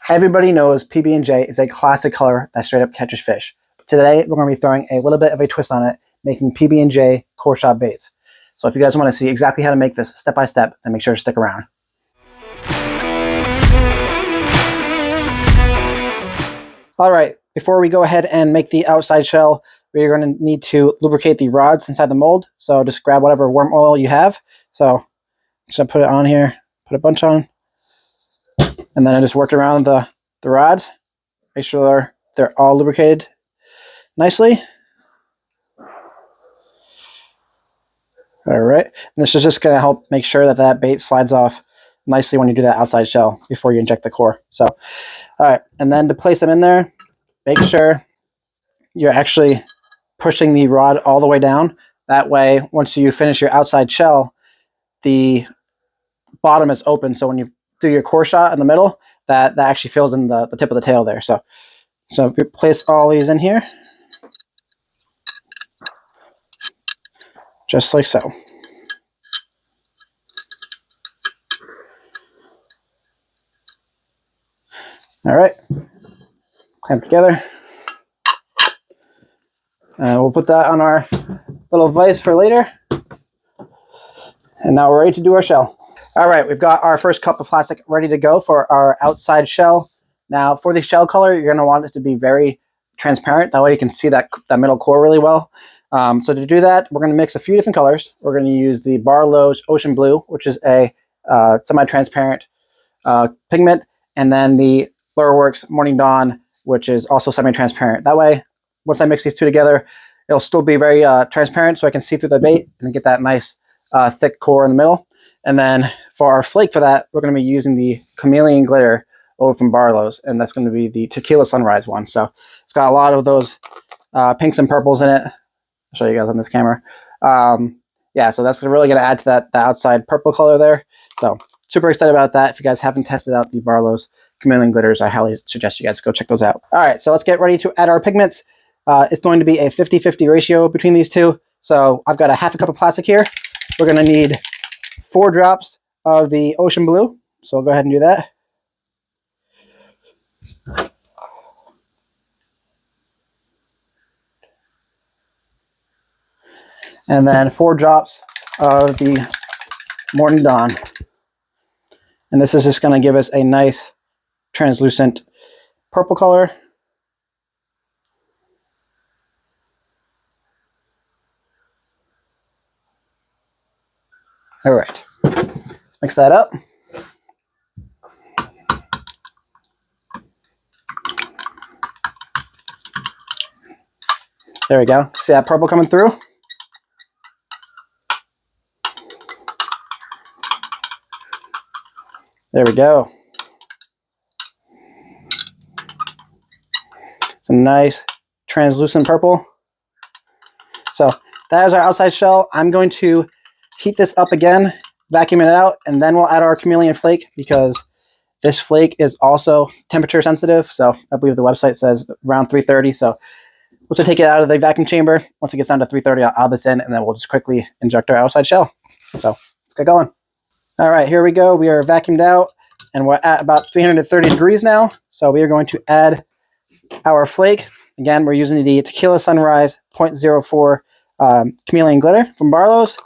Everybody knows PB&J is a classic color that straight up catches fish. Today, we're going to be throwing a little bit of a twist on it, making PB&J Coreshot baits. So if you guys want to see exactly how to make this step by step, then make sure to stick around. All right, before we go ahead and make the outside shell, we're going to need to lubricate the rods inside the mold. So just grab whatever worm oil you have. So I'm just going to put it on here, put a bunch on. And then I just work around the rods. Make sure they're all lubricated nicely. All right. And this is just going to help make sure that that bait slides off nicely when you do that outside shell before you inject the core. So, all right. And then to place them in there, make sure you're actually pushing the rod all the way down. That way, once you finish your outside shell, the bottom is open. So when you do your core shot in the middle, that actually fills in the tip of the tail there. So if you place all these in here, just like so. All right, clamp together. We'll put that on our little vise for later. And now we're ready to do our shell. All right, we've got our first cup of plastic ready to go for our outside shell. Now for the shell color, you're gonna want it to be very transparent. That way you can see that middle core really well. So to do that, we're gonna mix a few different colors. We're gonna use the Barlow's Ocean Blue, which is a semi-transparent pigment, and then the Lureworks Morning Dawn, which is also semi-transparent. That way, once I mix these two together, it'll still be very transparent so I can see through the bait and get that nice thick core in the middle. And then for our flake for that, we're going to be using the Chameleon Glitter over from Barlow's, and that's going to be the Tequila Sunrise one. So it's got a lot of those pinks and purples in it. I'll show you guys on this camera. Yeah, so that's really going to add to that outside purple color there. So super excited about that. If you guys haven't tested out the Barlow's Chameleon Glitters, I highly suggest you guys go check those out. All right, so let's get ready to add our pigments. It's going to be a 50-50 ratio between these two. So I've got a half a cup of plastic here. We're going to need 4 drops of the Ocean Blue. So we'll go ahead and do that. And then 4 drops of the Morning Dawn. And this is just going to give us a nice translucent purple color. All right, mix that up. There we go. See that purple coming through? There we go. It's a nice translucent purple. So that is our outside shell. I'm going to heat this up again, vacuum it out, and then we'll add our chameleon flake because this flake is also temperature sensitive. So I believe the website says around 330. So we'll just take it out of the vacuum chamber. Once it gets down to 330, I'll add this in, and then we'll just quickly inject our outside shell. So let's get going. All right, here we go. We are vacuumed out, and we're at about 330 degrees now. So we are going to add our flake. Again, we're using the Tequila Sunrise 0.04 Chameleon Glitter from Barlow's.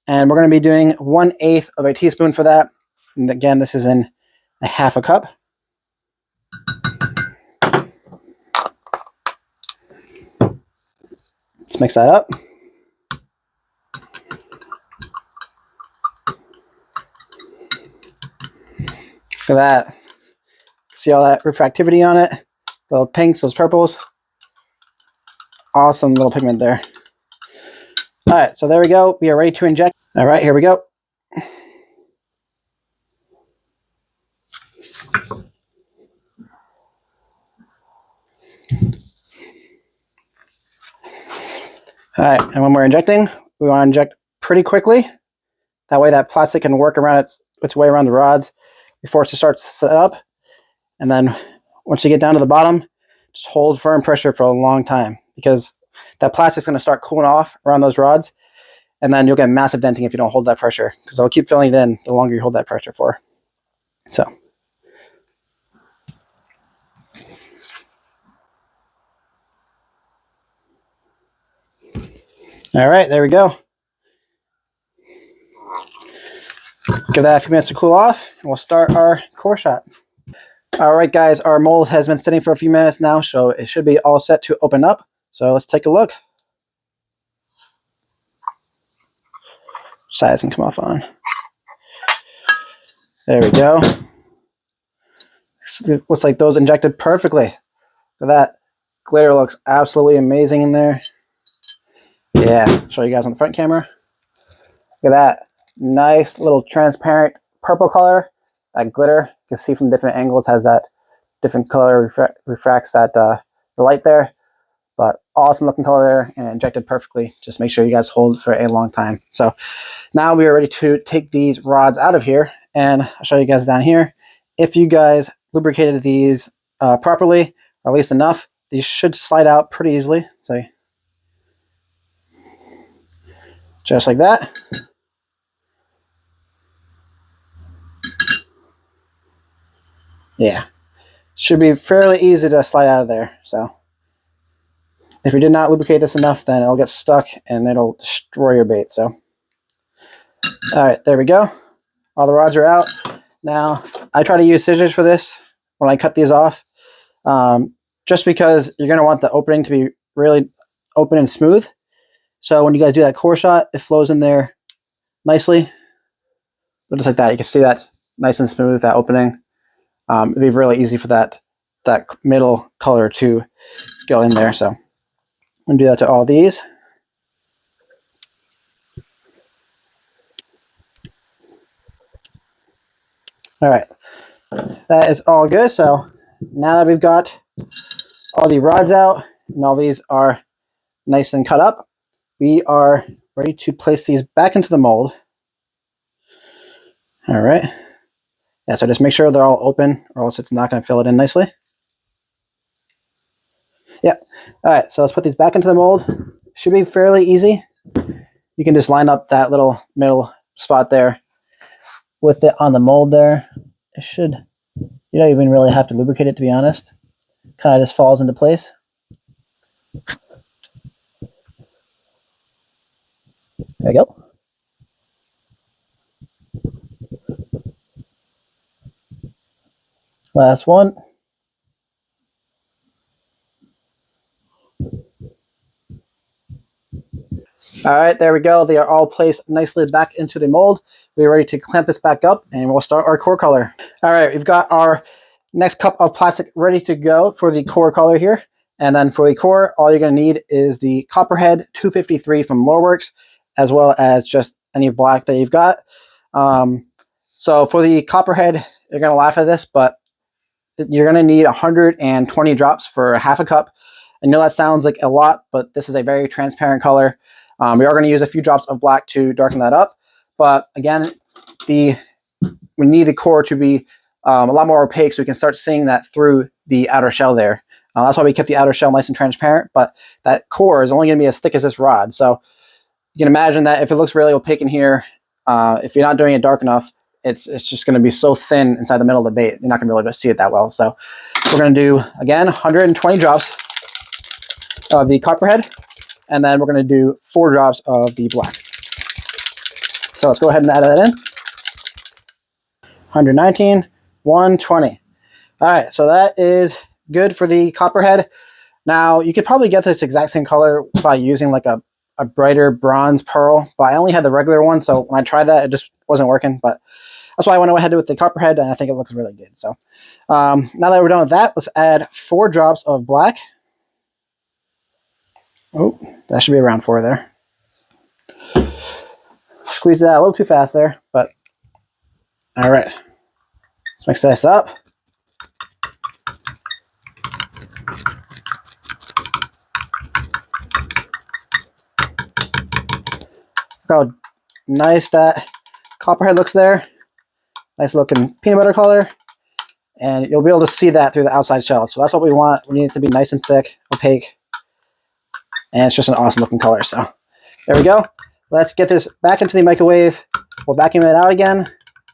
And we're going to be doing 1/8 of a teaspoon for that. And again, this is in a half a cup. Let's mix that up. Look at that. See all that refractivity on it? Those pinks, those purples. Awesome little pigment there. All right, so there we go. We are ready to inject. All right, here we go. All right, and when we're injecting, we want to inject pretty quickly. That way that plastic can work around its way around the rods before it starts to set up. And then once you get down to the bottom, just hold firm pressure for a long time because that plastic's going to start cooling off around those rods. And then you'll get massive denting if you don't hold that pressure because it'll keep filling it in the longer you hold that pressure for. So All right, there we go. Give that a few minutes to cool off, and we'll start our core shot. All right, guys, our mold has been sitting for a few minutes now, so it should be all set to open up. So let's take a look. Size can come off on. There we go. It looks like those injected perfectly. So that glitter looks absolutely amazing in there. Yeah, show you guys on the front camera. Look at that. Nice little transparent purple color. That glitter, you can see from different angles, has that different color, refracts that the light there. But awesome looking color there and injected perfectly. Just make sure you guys hold for a long time. So now we are ready to take these rods out of here, and I'll show you guys down here. If you guys lubricated these properly, or at least enough, these should slide out pretty easily. So just like that. Yeah, should be fairly easy to slide out of there. So if you did not lubricate this enough, then it'll get stuck and it'll destroy your bait. So all right, there we go. All the rods are out. Now I try to use scissors for this when I cut these off, just because you're going to want the opening to be really open and smooth. So when you guys do that core shot, it flows in there nicely. But just like that, you can see that's nice and smooth, that opening. It'd be really easy for that middle color to go in there. So I'm going to do that to all these. All right, that is all good. So now that we've got all the rods out and all these are nice and cut up, we are ready to place these back into the mold. All right. Yeah, so just make sure they're all open or else it's not going to fill it in nicely. Yeah. All right, so let's put these back into the mold. Should be fairly easy. You can just line up that little middle spot there with it on the mold there. It should, you don't even really have to lubricate it, to be honest. Kind of just falls into place. There we go. Last one. All right, there we go. They are all placed nicely back into the mold. We're ready to clamp this back up and we'll start our core color. All right, we've got our next cup of plastic ready to go for the core color here. And then for the core, all you're going to need is the Copperhead 253 from Loreworks, as well as just any black that you've got. So for the Copperhead, you're going to laugh at this, but you're going to need 120 drops for half a cup. I know that sounds like a lot, but this is a very transparent color. We are going to use a few drops of black to darken that up. But again, we need the core to be a lot more opaque so we can start seeing that through the outer shell there. That's why we kept the outer shell nice and transparent, but that core is only going to be as thick as this rod. So you can imagine that if it looks really opaque in here, if you're not doing it dark enough, it's just going to be so thin inside the middle of the bait, you're not going to be able to see it that well. So we're going to do, again, 120 drops of the Copperhead, and then we're going to do 4 drops of the black. So let's go ahead and add that in. 119, 120. All right, so that is good for the Copperhead. Now, you could probably get this exact same color by using like a brighter bronze pearl, but I only had the regular one, so when I tried that, it just wasn't working. But that's why I went ahead with the Copperhead, and I think it looks really good. So now that we're done with that, let's add 4 drops of black. Oh, that should be around 4 there. Squeeze that a little too fast there, but all right. Let's mix this up. Look how nice that Copperhead looks there. Nice looking peanut butter color. And you'll be able to see that through the outside shell. So that's what we want. We need it to be nice and thick, opaque. And it's just an awesome looking color. So there we go. Let's get this back into the microwave. We'll vacuum it out again. And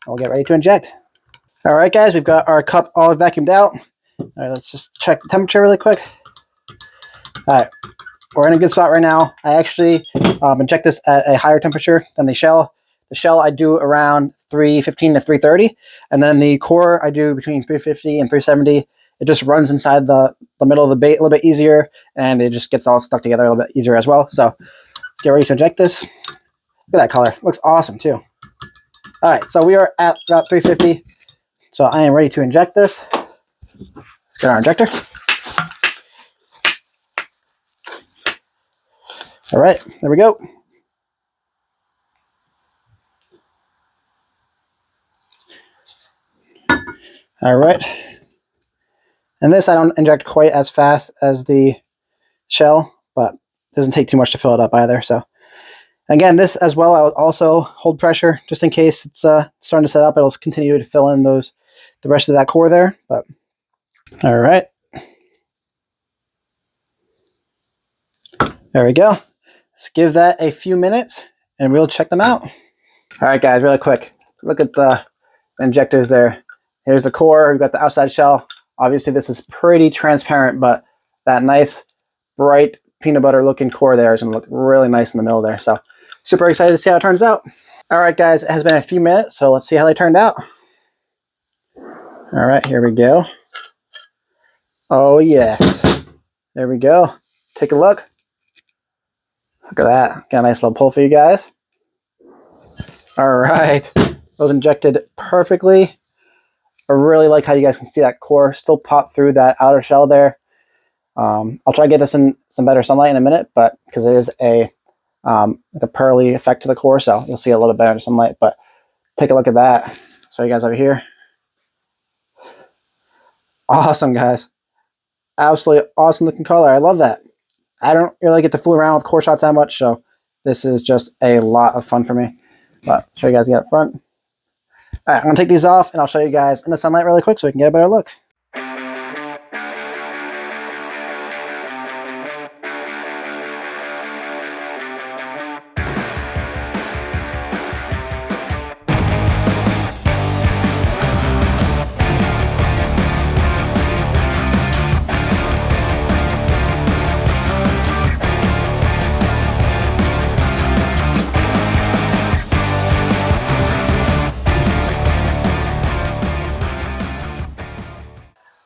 we'll get ready to inject. All right, guys, we've got our cup all vacuumed out. All right, let's just check the temperature really quick. All right, we're in a good spot right now. I actually inject this at a higher temperature than the shell. The shell I do around 315 to 330, and then the core I do between 350 and 370. It just runs inside the middle of the bait a little bit easier, and it just gets all stuck together a little bit easier as well. So let's get ready to inject this. Look at that color. Looks awesome too. All right, so we are at about 350. So I am ready to inject this. Let's get our injector. All right, there we go. All right. And this I don't inject quite as fast as the shell, but it doesn't take too much to fill it up either. So again, this as well, I would also hold pressure just in case it's starting to set up. It'll continue to fill in the rest of that core there. But all right. There we go. Let's give that a few minutes and we'll check them out. All right, guys, really quick. Look at the injectors there. Here's the core. We've got the outside shell. Obviously, this is pretty transparent, but that nice, bright peanut butter looking core there is going to look really nice in the middle there. So super excited to see how it turns out. All right, guys, it has been a few minutes, so let's see how they turned out. All right, here we go. Oh, yes. There we go. Take a look. Look at that. Got a nice little pull for you guys. All right. Those injected perfectly. I really like how you guys can see that core still pop through that outer shell there. I'll try to get this in some better sunlight in a minute, but because it is like a pearly effect to the core, so you'll see a little bit better in sunlight. But take a look at that. So you guys over here. Awesome, guys. Absolutely awesome looking color. I love that. I don't really get to fool around with Coreshots that much, so this is just a lot of fun for me. But show you guys again up front. All right, I'm going to take these off, and I'll show you guys in the sunlight really quick so we can get a better look.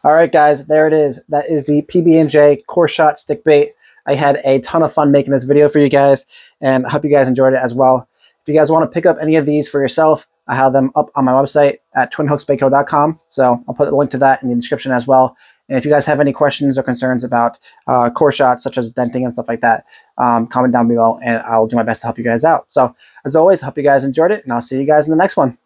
All right, guys, there it is. That is the PB&J Coreshot stick bait. I had a ton of fun making this video for you guys, and I hope you guys enjoyed it as well. If you guys want to pick up any of these for yourself, I have them up on my website at twinhooksbaitco.com. So I'll put a link to that in the description as well. And if you guys have any questions or concerns about Coreshots, such as denting and stuff like that, comment down below, and I'll do my best to help you guys out. So as always, I hope you guys enjoyed it, and I'll see you guys in the next one.